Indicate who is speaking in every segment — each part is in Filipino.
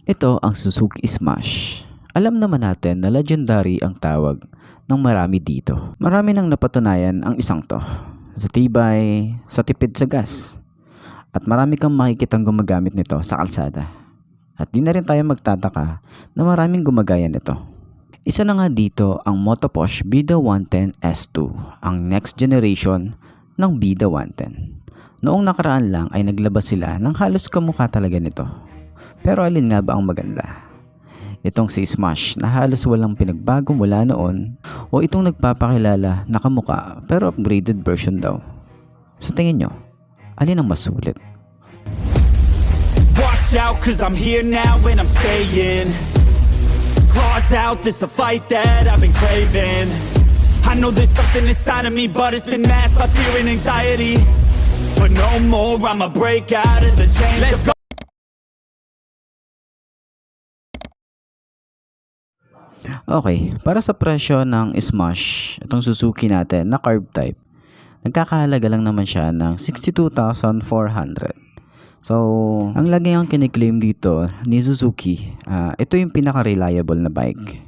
Speaker 1: Ito ang Suzuki Smash. Alam naman natin na legendary ang tawag ng marami dito. Marami nang napatunayan ang isang to. Sa tibay, sa tipid sa gas. At marami kang makikitang gumagamit nito sa kalsada. At di na rin tayo magtataka na maraming gumagaya nito. Isa na nga dito ang Motoposh Bida 110 S2, ang next generation ng Bida 110. Noong nakaraan lang ay naglabas sila ng halos kamukha talaga nito. Pero alin nga ba ang maganda? Itong si Smash na halos walang pinagbago mula noon o itong nagpapakilala na kamukha pero upgraded version daw? Sa tingin nyo, alin ang mas sulit?
Speaker 2: Watch out cause I'm here now and I'm staying. Claws out, this the fight that I've been craving. I know there's something inside of me, but it's been masked by fear and anxiety. But no more, I'ma break out of the chains. Let's go.
Speaker 1: Okay, para sa presyo ng Smash, itong Suzuki natin na carb type, nagkakahalaga lang naman siya ng 62,400. So, ang lagi ang kiniklaim dito ni Suzuki, ito yung pinaka-reliable na bike.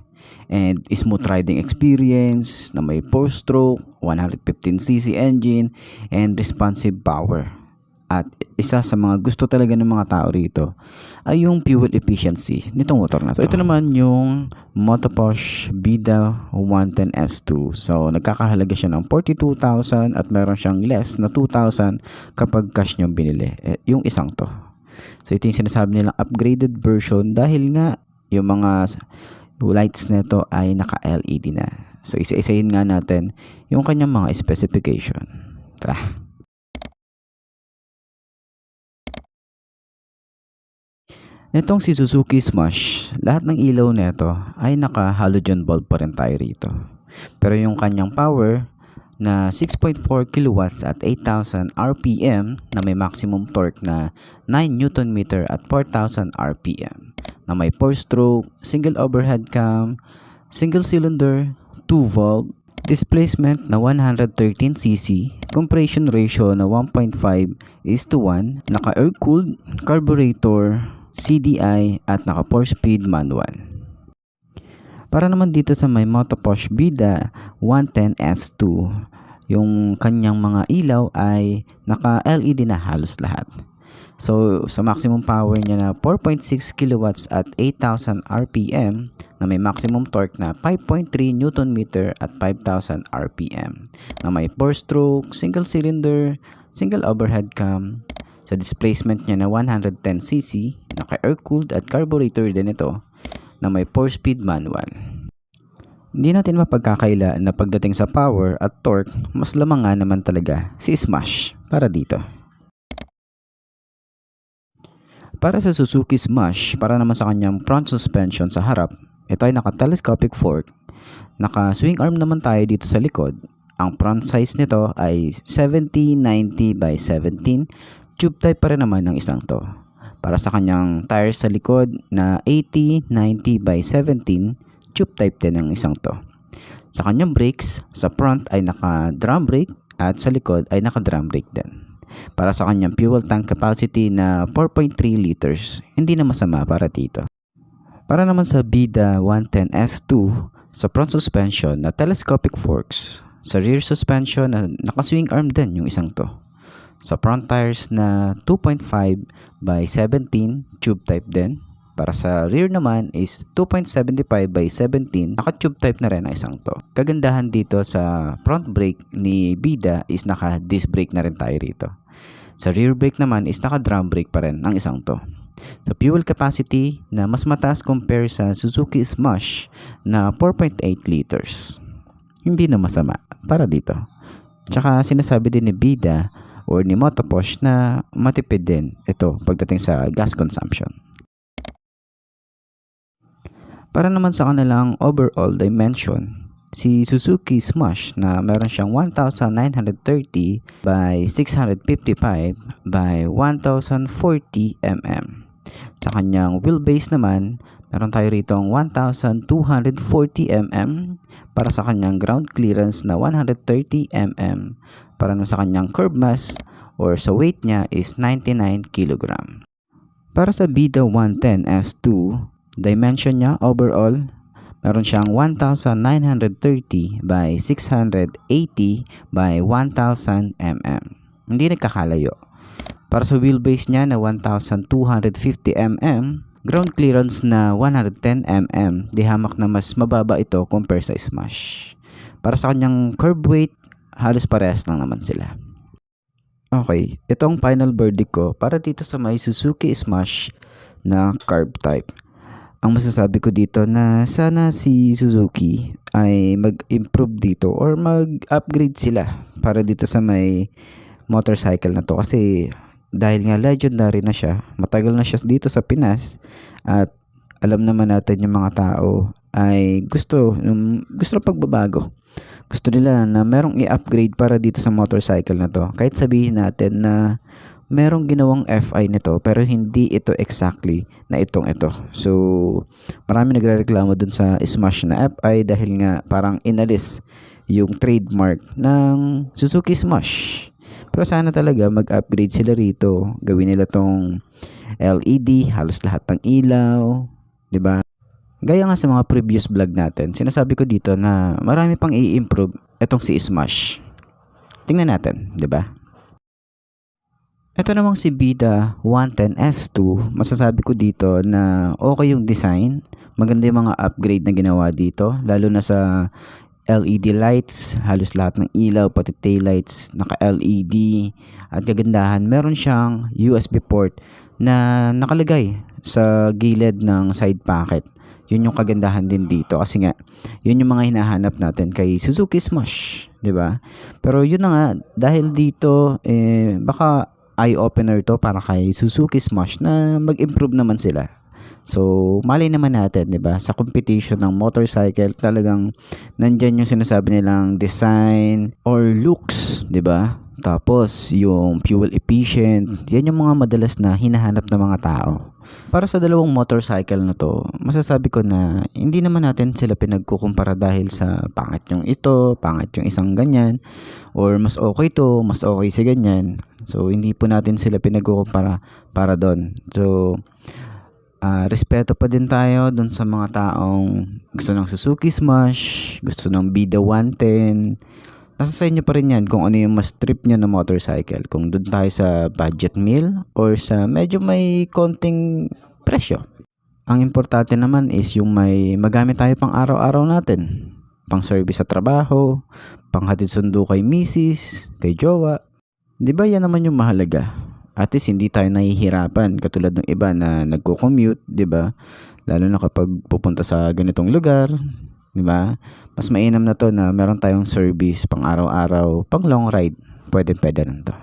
Speaker 1: And smooth riding experience na may 4-stroke, 115cc engine, and responsive power. At isa sa mga gusto talaga ng mga tao rito ay yung fuel efficiency nitong motor na to. So, ito naman yung Motoposh Bida 110 S2. So, nagkakahalaga siya ng 42,000 at meron siyang less na 2,000 kapag cash nyo binili. Yung isang to. So, ito yung sinasabi nilang upgraded version dahil nga yung mga lights nito ay naka-LED na. So, isa-isahin nga natin yung kanyang mga specification. Tara! Itong si Suzuki Smash, lahat ng ilaw nito ay naka halogen bulb pa rin tayo rito. Pero yung kanyang power na 6.4 kilowatts at 8,000 RPM na may maximum torque na 9 Nm at 4,000 RPM na may 4-stroke, single overhead cam, single cylinder, 2-valve, displacement na 113cc, compression ratio na 1.5:1, naka-air-cooled, carburetor, CDI at naka 4-speed manual. Para naman dito sa may Motoposh Bida 110 S2, yung kanyang mga ilaw ay naka LED na halos lahat. So sa maximum power niya na 4.6 kilowatts at 8,000 RPM na may maximum torque na 5.3 Nm at 5,000 RPM na may 4-stroke, single cylinder, single overhead cam. Sa displacement niya na 110cc, naka-air-cooled at carburetor din ito na may 4-speed manual. Hindi natin mapagkakaila na pagdating sa power at torque, mas lamang nga naman talaga si Smash para dito. Para sa Suzuki Smash, para naman sa kanyang front suspension sa harap, ito ay naka-telescopic fork. Naka-swing arm naman tayo dito sa likod. Ang front size nito ay 70-90 by 17. Tube type pa rin naman ng isang to. Para sa kanyang tires sa likod na 80-90 by 17, tube type din ng isang to. Sa kanyang brakes, sa front ay naka drum brake at sa likod ay naka drum brake din. Para sa kanyang fuel tank capacity na 4.3 liters, hindi na masama para dito. Para naman sa Bida 110 S2, sa front suspension na telescopic forks, sa rear suspension na naka-swing arm din yung isang to. Sa front tires na 2.5 by 17, tube type din. Para sa rear naman is 2.75 by 17, naka-tube type na rin ang isang to. Kagandahan dito sa front brake ni Bida is naka-disc brake na rin tayo rito. Sa rear brake naman is naka-drum brake pa rin ang isang to. Sa fuel capacity na mas mataas compare sa Suzuki Smash na 4.8 liters. Hindi na masama para dito. Tsaka sinasabi din ni Bida or ni Motoposh na matipid din ito pagdating sa gas consumption. Para naman sa kanilang overall dimension, si Suzuki Smash na meron siyang 1,930 by 655 by 1,040 mm. Sa kanyang wheelbase naman, meron tayo rito ang 1,240 mm para sa kanyang ground clearance na 130 mm. Para naman sa kanyang curb mass or sa weight niya is 99 kg. Para sa Bida 110 S2, dimension niya overall, meron siyang 1,930 by 680 by 1,000 mm. Hindi nagkakalayo. Para sa wheelbase niya na 1,250 mm, ground clearance na 110 mm, di hamak na mas mababa ito compare sa Smash. Para sa kanyang curb weight, halos parehas lang naman sila. Okay, ito ang final verdict ko para dito sa may Suzuki Smash na carb type. Ang masasabi ko dito na sana si Suzuki ay mag-improve dito or mag-upgrade sila para dito sa may motorcycle na to, kasi dahil nga legendary na siya, matagal na siya dito sa Pinas at alam naman natin yung mga tao ay gusto pagbabago. Gusto nila na merong i-upgrade para dito sa motorcycle na to. Kahit sabihin natin na merong ginawang FI nito pero hindi ito exactly na ito. So, marami nagrereklamo dun sa Smash na FI dahil nga parang inalis yung trademark ng Suzuki Smash. Pero sana talaga mag-upgrade sila rito. Gawin nila tong LED, halos lahat ng ilaw, 'di ba? Gaya nga sa mga previous vlog natin, sinasabi ko dito na marami pang i-improve itong si Smash. Tingnan natin, 'di ba? Ito namang si Bida 110 S2, masasabi ko dito na okay yung design. Maganda yung mga upgrade na ginawa dito, lalo na sa LED lights, halos lahat ng ilaw, pati taillights, naka-LED. At kagandahan, meron siyang USB port na nakalagay sa gilid ng side pocket. Yun yung kagandahan din dito kasi nga, yun yung mga hinahanap natin kay Suzuki Smash, 'di ba? Pero yun na nga, dahil dito baka eye-opener to para kay Suzuki Smash na mag-improve naman sila. So, malay naman natin, 'di ba? Sa competition ng motorcycle, talagang nandiyan yung sinasabi nilang design or looks, 'di ba? Tapos, yung fuel efficient, yan yung mga madalas na hinahanap ng mga tao. Para sa dalawang motorcycle na to, masasabi ko na hindi naman natin sila pinagkukumpara dahil sa pangit yung ito, pangit yung isang ganyan, or mas okay to, mas okay si ganyan. So, hindi po natin sila pinagkukumpara para doon. So, respeto pa din tayo dun sa mga taong gusto ng Suzuki Smash, gusto ng Bida 110. Nasa sa inyo pa rin yan kung ano yung mas trip nyo na motorcycle. Kung doon tayo sa budget meal or sa medyo may konting presyo. Ang importante naman is yung may magamit tayo pang araw-araw natin. Pang service sa trabaho, pang hatid sundo kay misis, kay jowa. Di ba yan naman yung mahalaga? At least hindi tayo nahihirapan katulad ng iba na nagko-commute, 'di ba? Lalo na kapag pupunta sa ganitong lugar, 'di ba? Mas mainam na 'to na meron tayong service pang araw-araw, pang long ride. Pwede na 'to.